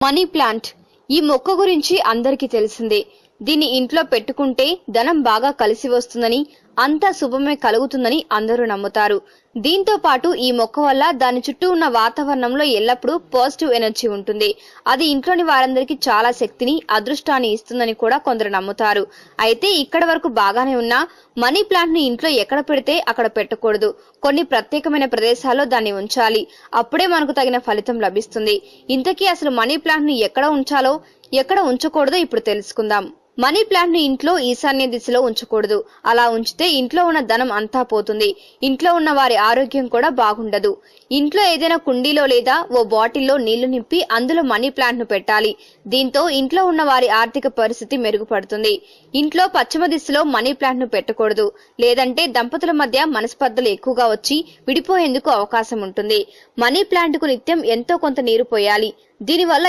Money plant ఈ మొక్క గురించి అందరికీ తెలిసిందే. దీన్ని ఇంట్లో పెట్టుకుంటే ధనం బాగా కలిసి వస్తుందని, అంతా శుభమే కలుగుతుందని అందరూ నమ్ముతారు. దీంతో పాటు ఈ మొక్క వల్ల దాని చుట్టూ ఉన్న వాతావరణంలో ఎల్లప్పుడూ పాజిటివ్ ఎనర్జీ ఉంటుంది. అది ఇంట్లోని వారందరికీ చాలా శక్తిని, అదృష్టాన్ని ఇస్తుందని కూడా కొందరు నమ్ముతారు. అయితే ఇక్కడ వరకు బాగానే ఉన్నా మనీ ప్లాంట్ ని ఇంట్లో ఎక్కడ పెడితే అక్కడ పెట్టకూడదు. కొన్ని ప్రత్యేకమైన ప్రదేశాల్లో దాన్ని ఉంచాలి. అప్పుడే మనకు తగిన ఫలితం లభిస్తుంది. ఇంతకీ అసలు మనీ ప్లాంట్ ని ఎక్కడ ఉంచాలో, ఎక్కడ ఉంచకూడదో ఇప్పుడు తెలుసుకుందాం. మనీ ప్లాంట్ ని ఇంట్లో ఈశాన్య దిశలో ఉంచకూడదు. అలా ఉంచితే ఇంట్లో ఉన్న ధనం అంతా పోతుంది. ఇంట్లో ఉన్న వారి ఆరోగ్యం కూడా బాగుండదు. ఇంట్లో ఏదైనా కుండీలో లేదా ఓ బాటిల్లో నీళ్లు నింపి అందులో మనీ ప్లాంట్ ను పెట్టాలి. దీంతో ఇంట్లో ఉన్న వారి ఆర్థిక పరిస్థితి మెరుగుపడుతుంది. ఇంట్లో పశ్చిమ దిశలో మనీ ప్లాంట్ ను పెట్టకూడదు. లేదంటే దంపతుల మధ్య మనస్పర్ధలు ఎక్కువగా వచ్చి విడిపోయేందుకు అవకాశం ఉంటుంది. మనీ ప్లాంట్ కు నిత్యం ఎంతో కొంత నీరు పోయాలి. దీనివల్ల